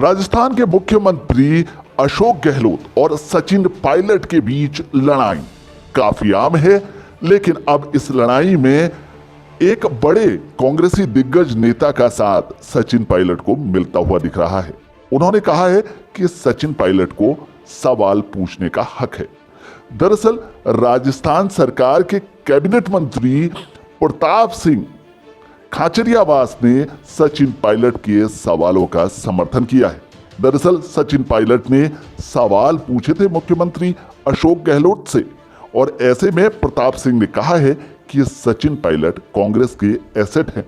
राजस्थान के मुख्यमंत्री अशोक गहलोत और सचिन पायलट के बीच लड़ाई काफी आम है, लेकिन अब इस लड़ाई में एक बड़े कांग्रेसी दिग्गज नेता का साथ सचिन पायलट को मिलता हुआ दिख रहा है। उन्होंने कहा है कि सचिन पायलट को सवाल पूछने का हक है। दरअसल राजस्थान सरकार के कैबिनेट मंत्री प्रताप सिंह खाचरियावास ने सचिन पायलट के सवालों का समर्थन किया है। दरअसल सचिन पायलट ने सवाल पूछे थे मुख्यमंत्री अशोक गहलोत से, और ऐसे में प्रताप सिंह ने कहा है कि सचिन पायलट कांग्रेस के एसेट हैं।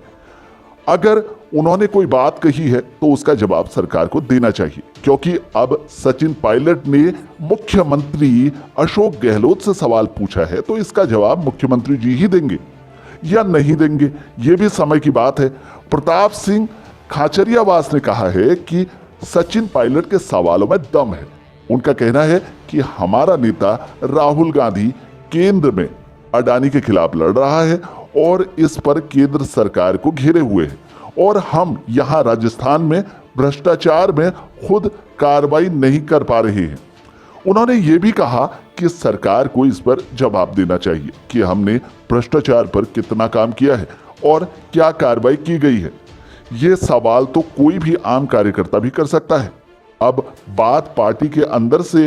अगर उन्होंने कोई बात कही है तो उसका जवाब सरकार को देना चाहिए, क्योंकि अब सचिन पायलट ने मुख्यमंत्री अशोक गहलोत से सवाल पूछा है तो इसका जवाब मुख्यमंत्री जी ही देंगे या नहीं देंगे, ये भी समय की बात है। प्रताप सिंह खाचरियावास ने कहा है कि सचिन पायलट के सवालों में दम है। उनका कहना है कि हमारा नेता राहुल गांधी केंद्र में अडानी के खिलाफ लड़ रहा है और इस पर केंद्र सरकार को घेरे हुए है, और हम यहां राजस्थान में भ्रष्टाचार में खुद कार्रवाई नहीं कर पा रहे हैं। उन्होंने ये भी कहा कि सरकार को इस पर जवाब देना चाहिए कि हमने भ्रष्टाचार पर कितना काम किया है और क्या कार्रवाई की गई है। ये सवाल तो कोई भी आम कार्यकर्ता भी कर सकता है। अब बात पार्टी के अंदर से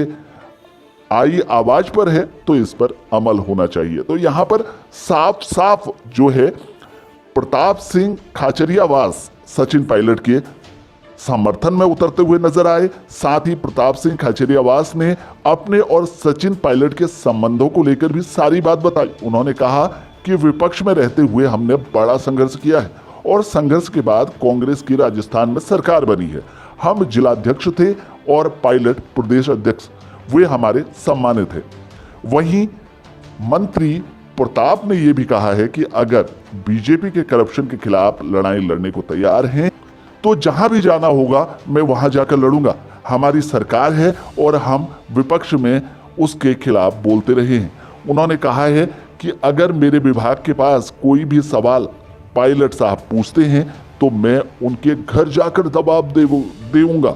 आई आवाज पर है तो इस पर अमल होना चाहिए। तो यहां पर साफ साफ जो है प्रताप सिंह खाचरियावास सचिन पायलट के समर्थन में उतरते हुए नजर आए। साथ ही प्रताप सिंह खाचरियावास ने अपने और सचिन पायलट के संबंधों को लेकर भी सारी बात बताई। उन्होंने कहा कि विपक्ष में रहते हुए हमने बड़ा संघर्ष किया है और संघर्ष के बाद कांग्रेस की राजस्थान में सरकार बनी है। हम जिलाध्यक्ष थे और पायलट प्रदेश अध्यक्ष, वे हमारे सम्मानित थे। वहीं मंत्री प्रताप ने यह भी कहा है कि अगर बीजेपी के करप्शन के खिलाफ लड़ाई लड़ने को तैयार हैं तो जहां भी जाना होगा मैं वहां जाकर लड़ूंगा। हमारी सरकार है और हम विपक्ष में उसके खिलाफ बोलते रहे हैं। उन्होंने कहा है कि अगर मेरे विभाग के पास कोई भी सवाल पायलट साहब पूछते हैं तो मैं उनके घर जाकर जवाब देऊंगा।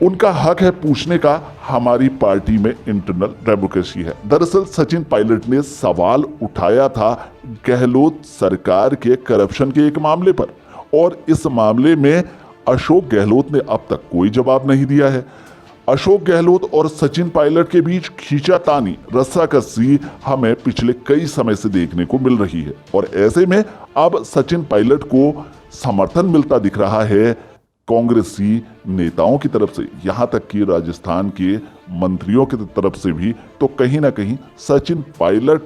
उनका हक है पूछने का, हमारी पार्टी में इंटरनल डेमोक्रेसी है। दरअसल सचिन पायलट ने सवाल उठाया था गहलोत सरकार के करप्शन के एक मामले पर, और इस मामले में अशोक गहलोत ने अब तक कोई जवाब नहीं दिया है। अशोक गहलोत और सचिन पायलट के बीच खींचातानी, रस्साकसी हमें पिछले कई समय से देखने को मिल रही है, और ऐसे में अब सचिन पायलट को समर्थन मिलता दिख रहा है कांग्रेसी नेताओं की तरफ से, यहां तक कि राजस्थान के मंत्रियों की तरफ से भी। तो कहीं ना कहीं सचिन पायलट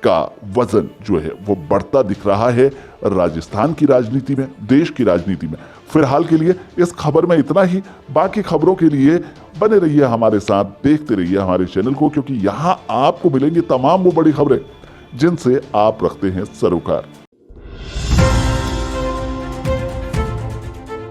का वजन जो है वो बढ़ता दिख रहा है राजस्थान की राजनीति में, देश की राजनीति में। फिलहाल के लिए इस खबर में इतना ही। बाकी खबरों के लिए बने रहिए हमारे साथ, देखते रहिए हमारे चैनल को, क्योंकि यहां आपको मिलेंगी तमाम वो बड़ी खबरें जिनसे आप रखते हैं सरोकार।